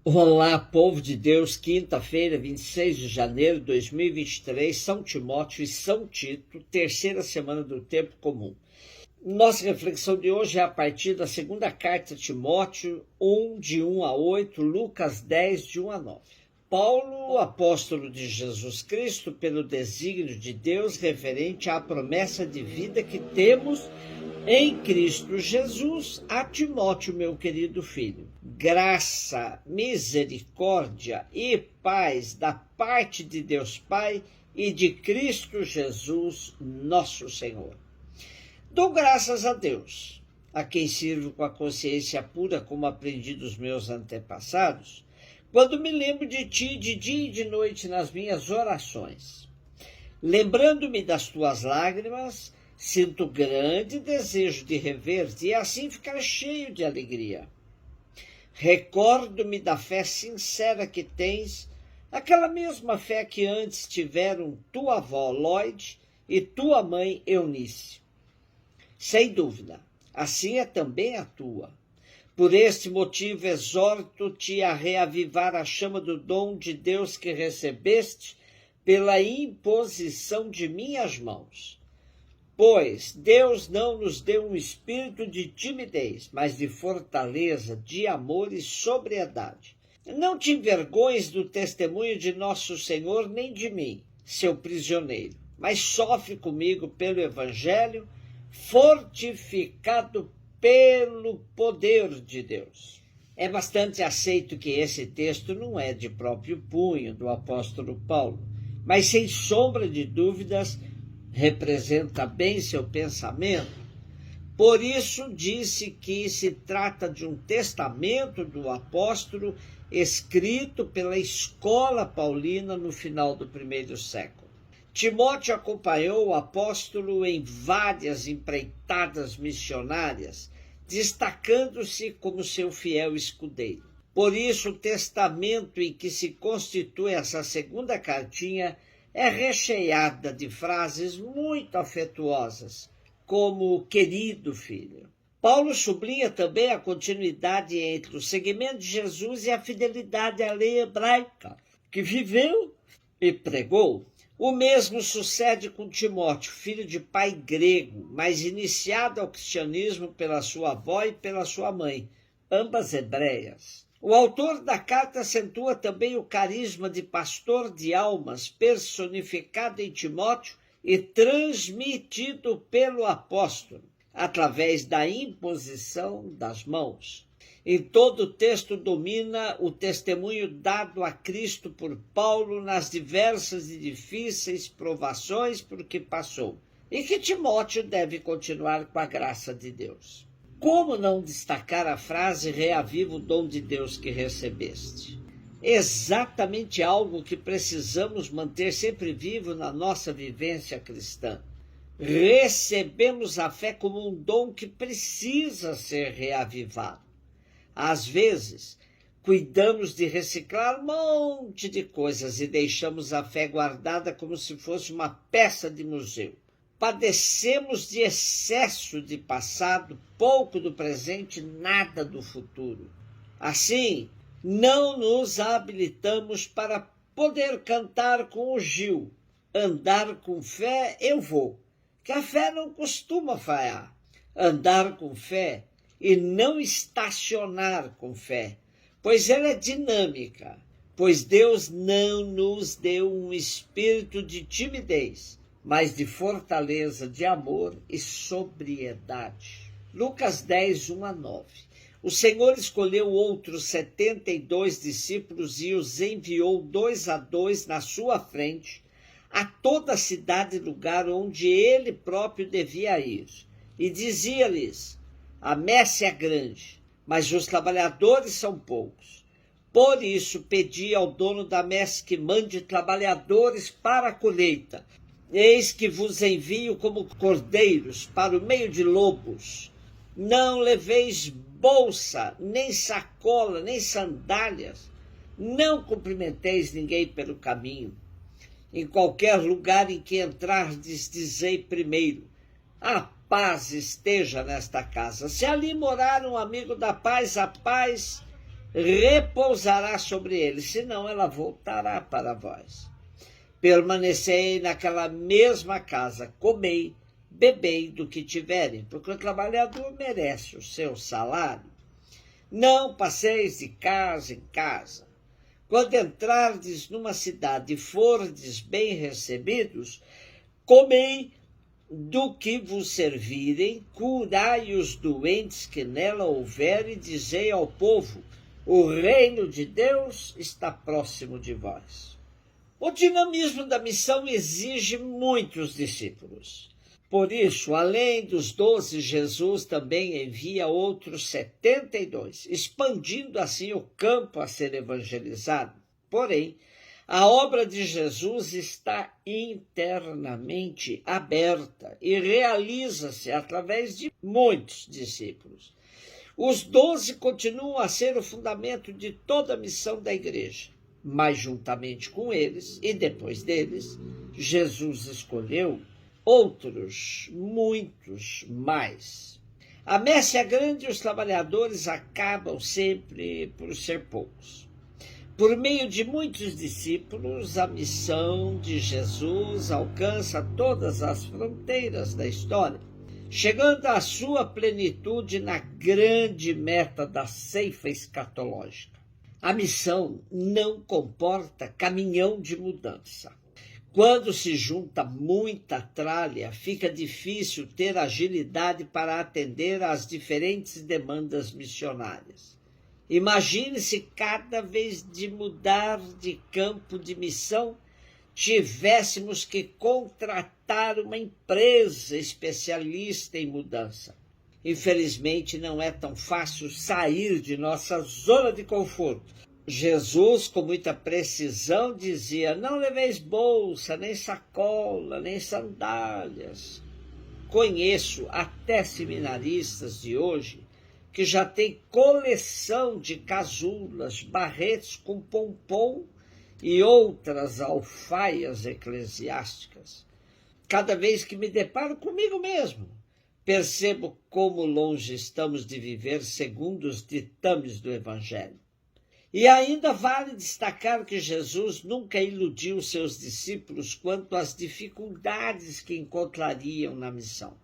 Olá, povo de Deus, quinta-feira, 26 de janeiro de 2023, São Timóteo e São Tito, terceira semana do tempo comum. Nossa reflexão de hoje é a partir da segunda carta a Timóteo, 1, de 1 a 8, Lucas 10, de 1 a 9. Paulo, apóstolo de Jesus Cristo, pelo desígnio de Deus referente à promessa de vida que temos em Cristo Jesus, a Timóteo, meu querido filho. Graça, misericórdia e paz da parte de Deus Pai e de Cristo Jesus, nosso Senhor. Dou graças a Deus, a quem sirvo com a consciência pura, como aprendi dos meus antepassados, quando me lembro de ti de dia e de noite nas minhas orações. Lembrando-me das tuas lágrimas, sinto grande desejo de rever-te e assim ficar cheio de alegria. Recordo-me da fé sincera que tens, aquela mesma fé que antes tiveram tua avó Lloyd e tua mãe Eunice. Sem dúvida, assim é também a tua. Por este motivo exorto-te a reavivar a chama do dom de Deus que recebeste pela imposição de minhas mãos. Pois Deus não nos deu um espírito de timidez, mas de fortaleza, de amor e sobriedade. Não te envergonhes do testemunho de nosso Senhor, nem de mim, seu prisioneiro, mas sofre comigo pelo Evangelho, fortificado pelo poder de Deus. É bastante aceito que esse texto não é de próprio punho do apóstolo Paulo, mas sem sombra de dúvidas representa bem seu pensamento. Por isso disse que se trata de um testamento do apóstolo escrito pela escola paulina no final do primeiro século. Timóteo acompanhou o apóstolo em várias empreitadas missionárias, destacando-se como seu fiel escudeiro. Por isso, o testamento em que se constitui essa segunda cartinha é recheada de frases muito afetuosas, como querido filho. Paulo sublinha também a continuidade entre o seguimento de Jesus e a fidelidade à lei hebraica, que viveu e pregou. O mesmo sucede com Timóteo, filho de pai grego, mas iniciado ao cristianismo pela sua avó e pela sua mãe, ambas hebreias. O autor da carta acentua também o carisma de pastor de almas personificado em Timóteo e transmitido pelo apóstolo, através da imposição das mãos. Em todo o texto domina o testemunho dado a Cristo por Paulo nas diversas e difíceis provações por que passou, e que Timóteo deve continuar com a graça de Deus. Como não destacar a frase reaviva o dom de Deus que recebeste? Exatamente algo que precisamos manter sempre vivo na nossa vivência cristã. Recebemos a fé como um dom que precisa ser reavivado. Às vezes, cuidamos de reciclar um monte de coisas e deixamos a fé guardada como se fosse uma peça de museu. Padecemos de excesso de passado, pouco do presente, nada do futuro. Assim, não nos habilitamos para poder cantar com o Gil. Andar com fé eu vou, que a fé não costuma falhar. Andar com fé e não estacionar com fé, pois ela é dinâmica, pois Deus não nos deu um espírito de timidez, mas de fortaleza, de amor e sobriedade. Lucas 10, 1 a 9. O Senhor escolheu outros 72 discípulos e os enviou 2 a 2 na sua frente a toda a cidade e lugar onde ele próprio devia ir. E dizia-lhes: a messe é grande, mas os trabalhadores são poucos. Por isso pedi ao dono da messe que mande trabalhadores para a colheita. Eis que vos envio como cordeiros para o meio de lobos. Não leveis bolsa, nem sacola, nem sandálias. Não cumprimenteis ninguém pelo caminho. Em qualquer lugar em que entrardes, dizei primeiro: a paz esteja nesta casa. Se ali morar um amigo da paz, a paz repousará sobre eles, senão ela voltará para vós. Permanecei naquela mesma casa, comei, bebei do que tiverem, porque o trabalhador merece o seu salário. Não passeis de casa em casa. Quando entrardes numa cidade e fordes bem recebidos, comei do que vos servirem, curai os doentes que nela houver e dizei ao povo, o reino de Deus está próximo de vós. O dinamismo da missão exige muitos discípulos. Por isso, além dos 12, Jesus também envia outros 72, expandindo assim o campo a ser evangelizado. Porém, a obra de Jesus está internamente aberta e realiza-se através de muitos discípulos. Os 12 continuam a ser o fundamento de toda a missão da igreja, mas juntamente com eles e depois deles, Jesus escolheu outros, muitos mais. A messe é grande e os trabalhadores acabam sempre por ser poucos. Por meio de muitos discípulos, a missão de Jesus alcança todas as fronteiras da história, chegando à sua plenitude na grande meta da ceifa escatológica. A missão não comporta caminhão de mudança. Quando se junta muita tralha, fica difícil ter agilidade para atender às diferentes demandas missionárias. Imagine se cada vez de mudar de campo de missão, tivéssemos que contratar uma empresa especialista em mudança. Infelizmente, não é tão fácil sair de nossa zona de conforto. Jesus, com muita precisão, dizia, não leveis bolsa, nem sacola, nem sandálias. Conheço até seminaristas de hoje que já têm coleção de casulas, barretes com pompom e outras alfaias eclesiásticas. Cada vez que me deparo comigo mesmo, percebo como longe estamos de viver segundo os ditames do Evangelho. E ainda vale destacar que Jesus nunca iludiu seus discípulos quanto às dificuldades que encontrariam na missão.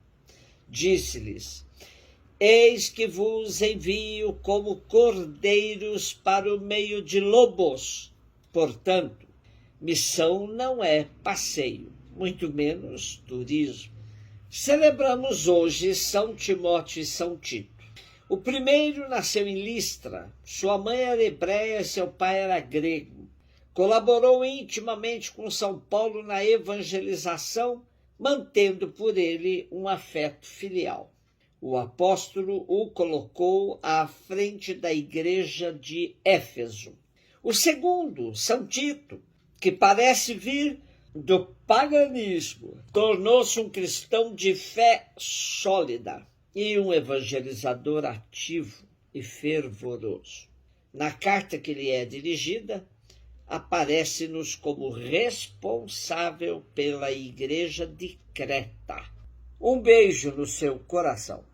Disse-lhes, eis que vos envio como cordeiros para o meio de lobos. Portanto, missão não é passeio, muito menos turismo. Celebramos hoje São Timóteo e São Tito. O primeiro nasceu em Listra, sua mãe era hebreia e seu pai era grego. Colaborou intimamente com São Paulo na evangelização, mantendo por ele um afeto filial. O apóstolo o colocou à frente da igreja de Éfeso. O segundo, São Tito, que parece vir do paganismo, tornou-se um cristão de fé sólida e um evangelizador ativo e fervoroso. Na carta que lhe é dirigida, aparece-nos como responsável pela igreja de Creta. Um beijo no seu coração.